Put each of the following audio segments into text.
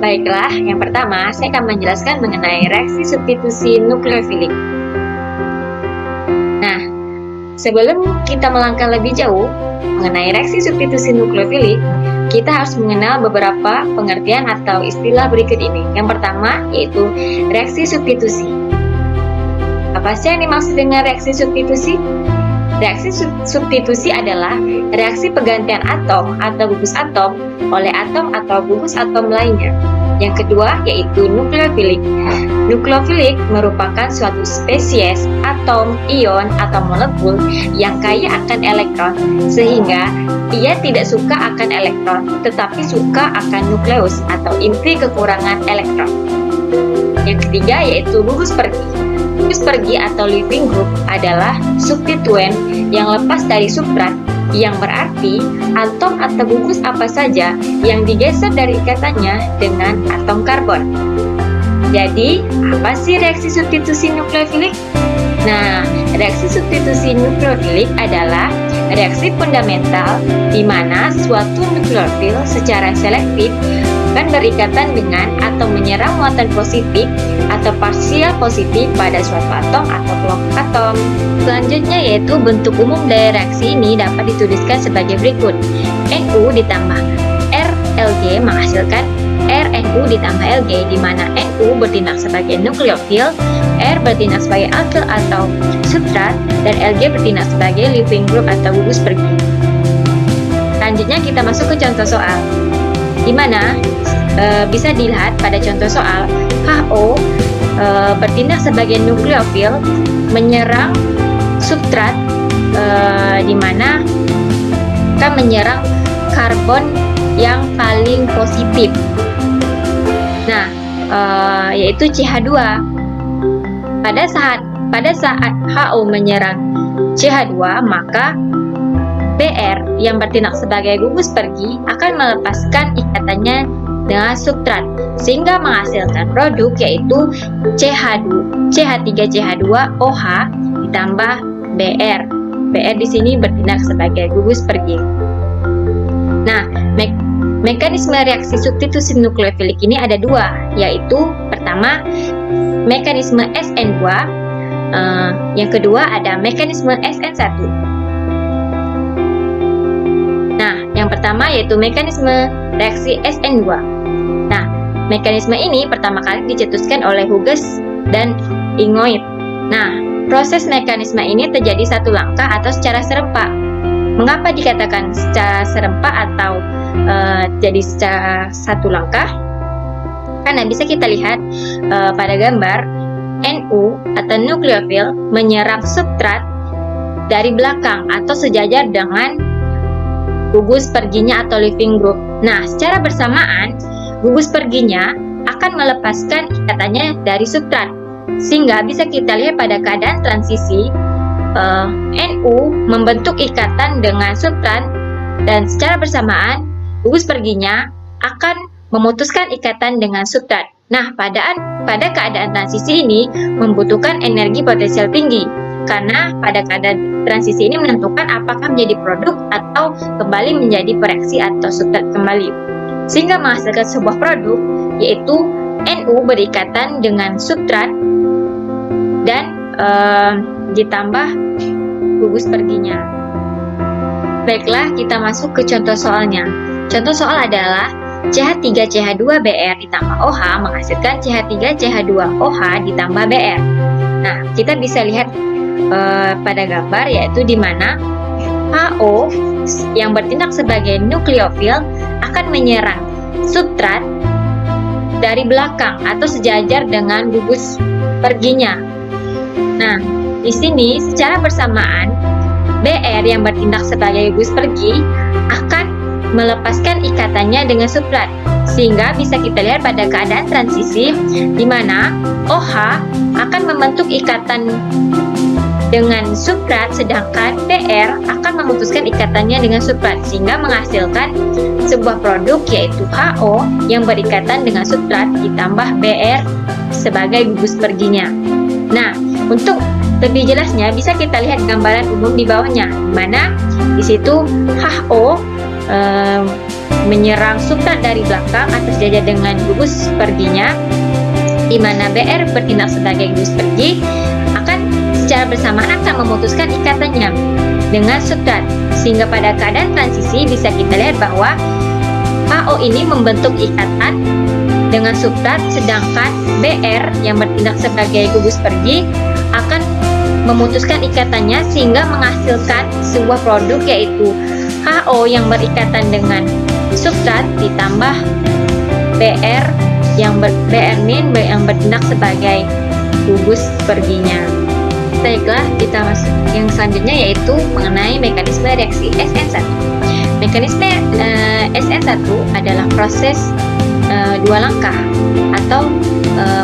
Baiklah, yang pertama saya akan menjelaskan mengenai reaksi substitusi nukleofilik. Nah, sebelum kita melangkah lebih jauh mengenai reaksi substitusi nukleofilik, kita harus mengenal beberapa pengertian atau istilah berikut ini. Yang pertama yaitu reaksi substitusi. Apa sih yang dimaksud dengan reaksi substitusi? Reaksi substitusi adalah reaksi penggantian atom atau gugus atom oleh atom atau gugus atom lainnya. Yang kedua yaitu nukleofilik. Nukleofilik merupakan suatu spesies atom, ion, atau molekul yang kaya akan elektron, sehingga ia tidak suka akan elektron, tetapi suka akan nukleus atau inti kekurangan elektron. Yang ketiga yaitu gugus pergi. Gugus pergi atau leaving group adalah substituen yang lepas dari substrat, yang berarti atom atau gugus apa saja yang digeser dari ikatannya dengan atom karbon. Jadi, apa sih reaksi substitusi nukleofilik? Nah, reaksi substitusi nukleofilik adalah reaksi fundamental di mana suatu nukleofil secara selektif akan berikatan dengan atau menyerang muatan positif atau parsial positif pada suatu atom atau kelompok atom. Selanjutnya yaitu bentuk umum dari reaksi ini dapat dituliskan sebagai berikut. Nu ditambah RLG menghasilkan RNU ditambah Lg, di mana Nu bertindak sebagai nukleofil, R bertindak sebagai alkyl atau substrat, dan Lg bertindak sebagai leaving group atau gugus pergi. Selanjutnya kita masuk ke contoh soal, di mana bisa dilihat pada contoh soal HO bertindak sebagai nukleofil menyerang substrat, di mana akan menyerang karbon yang paling positif. Nah, yaitu CH2. Pada saat HO menyerang CH2, maka Br yang bertindak sebagai gugus pergi akan melepaskan ikatannya dengan substrat, sehingga menghasilkan produk yaitu CH3CH2OH ditambah Br. Br di sini bertindak sebagai gugus pergi. Nah, mekanisme reaksi substitusi nukleofilik ini ada dua, yaitu pertama mekanisme SN2, yang kedua ada mekanisme SN1. Nah, yang pertama yaitu mekanisme reaksi SN2. Nah, mekanisme ini pertama kali dicetuskan oleh Hughes dan Ingold. Nah, proses mekanisme ini terjadi satu langkah atau secara serempak. Mengapa dikatakan secara serempak atau jadi secara satu langkah? Karena bisa kita lihat pada gambar Nu atau nukleofil menyerang substrat dari belakang atau sejajar dengan gugus perginya atau leaving group. Nah, secara bersamaan gugus perginya akan melepaskan ikatannya dari substrat, sehingga bisa kita lihat pada keadaan transisi Nu membentuk ikatan dengan substrat, dan secara bersamaan gugus perginya akan memutuskan ikatan dengan substrat. Nah, pada keadaan transisi ini membutuhkan energi potensial tinggi, karena pada keadaan transisi ini menentukan apakah menjadi produk atau kembali menjadi bereaksi atau substrat kembali, sehingga menghasilkan sebuah produk yaitu Nu berikatan dengan substrat dan ditambah gugus perginya. Baiklah, kita masuk ke contoh soalnya. Contoh soal adalah CH3CH2Br ditambah OH menghasilkan CH3CH2OH ditambah Br. Nah, kita bisa lihat pada gambar, yaitu di mana HO yang bertindak sebagai nukleofil akan menyerang substrat dari belakang atau sejajar dengan gugus perginya. Nah, di sini secara bersamaan Br yang bertindak sebagai gugus pergi akan melepaskan ikatannya dengan substrat, sehingga bisa kita lihat pada keadaan transisi di mana OH akan membentuk ikatan dengan substrat, sedangkan Br akan memutuskan ikatannya dengan substrat, sehingga menghasilkan sebuah produk yaitu HO yang berikatan dengan substrat ditambah Br sebagai gugus perginya. Nah, untuk lebih jelasnya bisa kita lihat gambaran umum di bawahnya, di mana di situ HO menyerang substrat dari belakang atau sejajar dengan gugus perginya, di mana BR bertindak sebagai gugus pergi, akan secara bersamaan akan memutuskan ikatannya dengan substrat, sehingga pada keadaan transisi bisa kita lihat bahwa HO ini membentuk ikatan dengan substrat, sedangkan BR yang bertindak sebagai gugus pergi akan memutuskan ikatannya sehingga menghasilkan sebuah produk, yaitu HO yang berikatan dengan substrat ditambah BR yang bertindak sebagai gugus perginya. Baiklah, kita masuk yang selanjutnya, yaitu mengenai mekanisme reaksi SN1. Mekanisme SN1 adalah proses dua langkah atau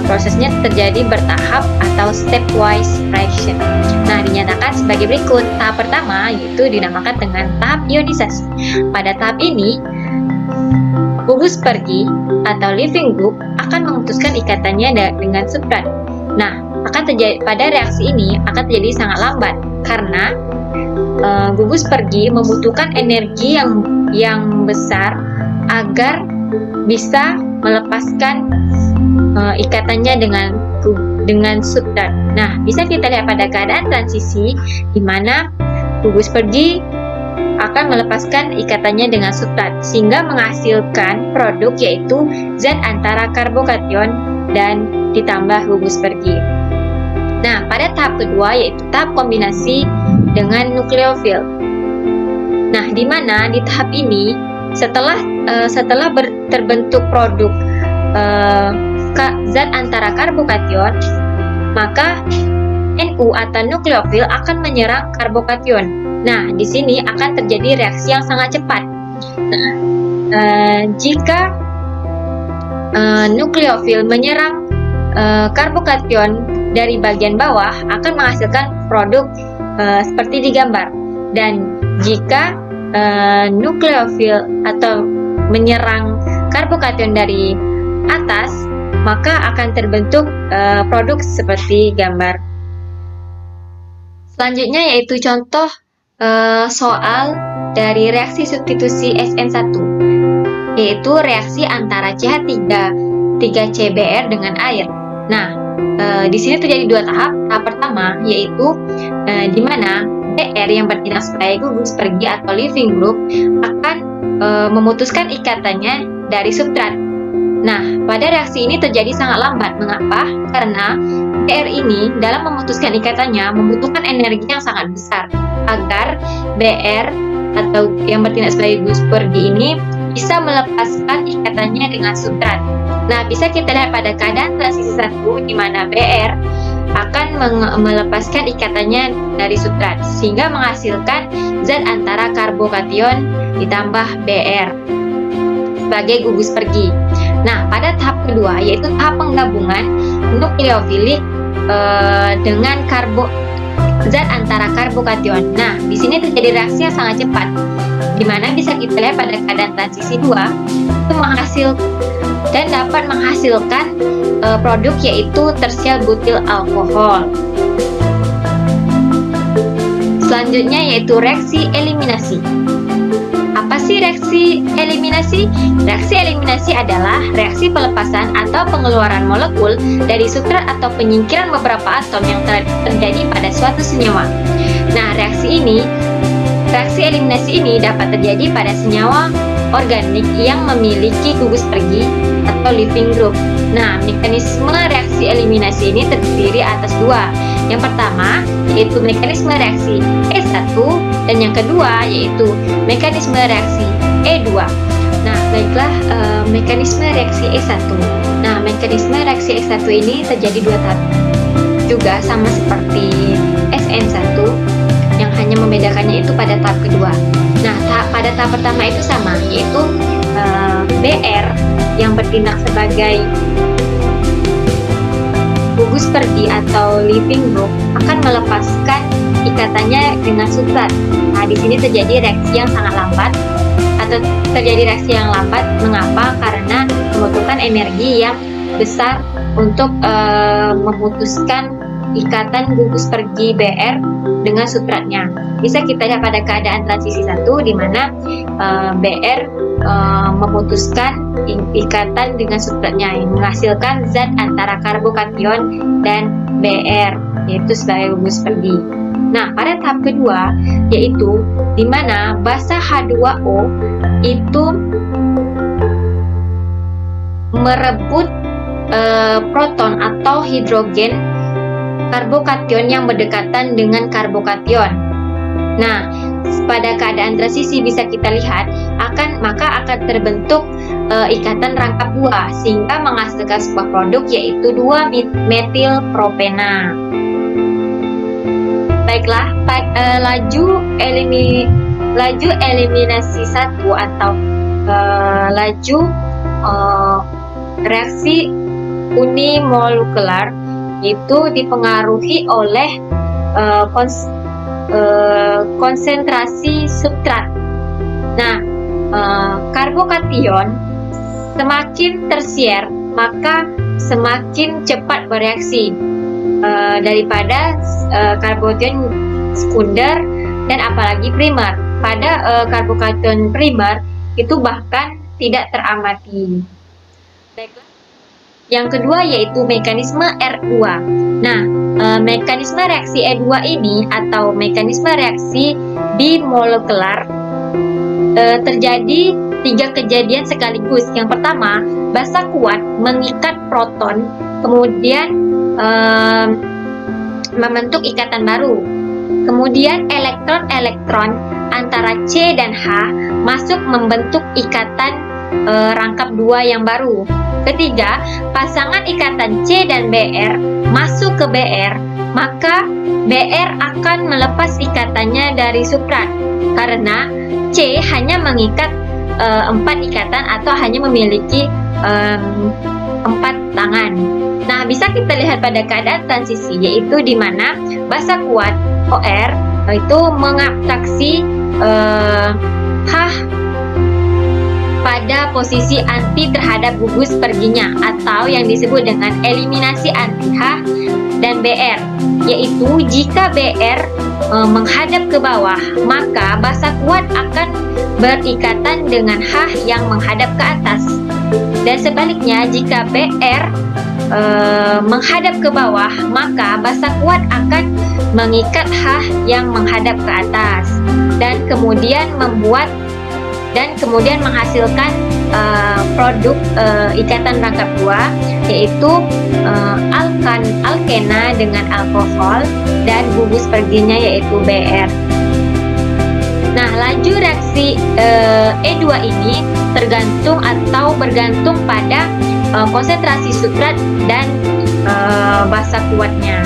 prosesnya terjadi bertahap atau stepwise reaction. Nah, dinyatakan sebagai berikut. Tahap pertama yaitu dinamakan dengan tahap ionisasi. Pada tahap ini, gugus pergi atau leaving group akan memutuskan ikatannya dengan substrat. Nah, pada reaksi ini akan terjadi sangat lambat karena gugus pergi membutuhkan energi yang besar agar bisa melepaskan ikatannya dengan substrat. Nah, bisa kita lihat pada keadaan transisi di mana gugus pergi akan melepaskan ikatannya dengan substrat sehingga menghasilkan produk, yaitu zat antara karbokation dan ditambah gugus pergi. Nah, pada tahap kedua yaitu tahap kombinasi dengan nukleofil. Nah, di mana di tahap ini setelah terbentuk produk zat antara karbokation, maka NU atau nukleofil akan menyerang karbokation. Nah, di sini akan terjadi reaksi yang sangat cepat. Nah, jika nukleofil menyerang karbokation dari bagian bawah, akan menghasilkan produk seperti di gambar. Dan jika nukleofil atau menyerang karbokation dari atas, maka akan terbentuk produk seperti gambar. Selanjutnya yaitu contoh soal dari reaksi substitusi SN1, yaitu reaksi antara CH3CBr dengan air. Nah, di sini terjadi dua tahap. Tahap pertama yaitu di mana BR yang bertindak sebagai gugus pergi atau leaving group akan memutuskan ikatannya dari substrat. Nah, pada reaksi ini terjadi sangat lambat. Mengapa? Karena BR ini dalam memutuskan ikatannya membutuhkan energi yang sangat besar agar BR atau yang bertindak sebagai gugus pergi ini bisa melepaskan ikatannya dengan substrat. Nah, bisa kita lihat pada keadaan transisi 1 di mana BR akan melepaskan ikatannya dari substrat sehingga menghasilkan zat antara karbokation ditambah BR sebagai gugus pergi. Nah, pada tahap kedua yaitu tahap penggabungan nukleofilik dengan zat antara karbokation. Nah, di sini terjadi reaksi yang sangat cepat, di mana bisa kita lihat pada keadaan transisi 2 itu dapat menghasilkan produk yaitu tersial butil alkohol. Selanjutnya yaitu reaksi eliminasi. Apa sih reaksi eliminasi? Reaksi eliminasi adalah reaksi pelepasan atau pengeluaran molekul dari substrat atau penyingkiran beberapa atom yang terjadi pada suatu senyawa. Nah, reaksi eliminasi ini dapat terjadi pada senyawa organik yang memiliki gugus pergi atau leaving group. Nah, mekanisme reaksi eliminasi ini terdiri atas dua. Yang pertama yaitu mekanisme reaksi E1 dan yang kedua yaitu mekanisme reaksi E2. Nah, baiklah, mekanisme reaksi E1. Nah, mekanisme reaksi E1 ini terjadi dua tahap juga sama seperti SN1, yang hanya membedakannya itu pada tahap kedua. Nah, pada tahap pertama itu sama, yaitu BR yang bertindak sebagai gugus pergi atau leaving group akan melepaskan ikatannya dengan substrat. Nah, di sini terjadi reaksi yang sangat lambat atau terjadi reaksi yang lambat. Mengapa? Karena membutuhkan energi yang besar untuk memutuskan ikatan gugus pergi BR dengan substratnya. Bisa kita lihat pada keadaan transisi 1 di mana Br memutuskan ikatan dengan substratnya yang menghasilkan zat antara karbokation dan Br, yaitu sebagai gugus pergi. Nah, pada tahap kedua yaitu di mana basa H2O itu merebut proton atau hidrogen karbokation yang berdekatan dengan karbokation. Nah, pada keadaan transisi bisa kita lihat maka akan terbentuk ikatan rangkap 2 sehingga menghasilkan sebuah produk yaitu 2-metilpropena. Baiklah, laju eliminasi 1 atau laju reaksi unimolekular itu dipengaruhi oleh konsentrasi substrat. Nah, karbokation semakin tersier maka semakin cepat bereaksi daripada karbokation sekunder dan apalagi primer. Pada karbokation primer itu bahkan tidak teramati. Yang kedua yaitu mekanisme R2. Nah, mekanisme reaksi E2 ini atau mekanisme reaksi bimolekular terjadi 3 kejadian sekaligus. Yang pertama, basa kuat mengikat proton, kemudian membentuk ikatan baru. Kemudian elektron-elektron antara C dan H masuk membentuk ikatan rangkap 2 yang baru. Ketiga, pasangan ikatan C dan Br masuk ke Br, maka Br akan melepas ikatannya dari substrat karena C hanya mengikat 4 ikatan atau hanya memiliki 4 tangan. Nah, bisa kita lihat pada keadaan transisi yaitu di mana basa kuat OR itu mengatraksi H pada posisi anti terhadap gugus perginya atau yang disebut dengan eliminasi anti H dan Br, yaitu jika Br menghadap ke bawah maka basa kuat akan berikatan dengan H yang menghadap ke atas, dan sebaliknya jika Br menghadap ke bawah maka basa kuat akan mengikat H yang menghadap ke atas dan kemudian menghasilkan produk ikatan rangkap 2 yaitu alkena dengan alkohol dan gugus perginya yaitu Br. Nah, laju reaksi E2 ini bergantung pada konsentrasi substrat dan basa kuatnya.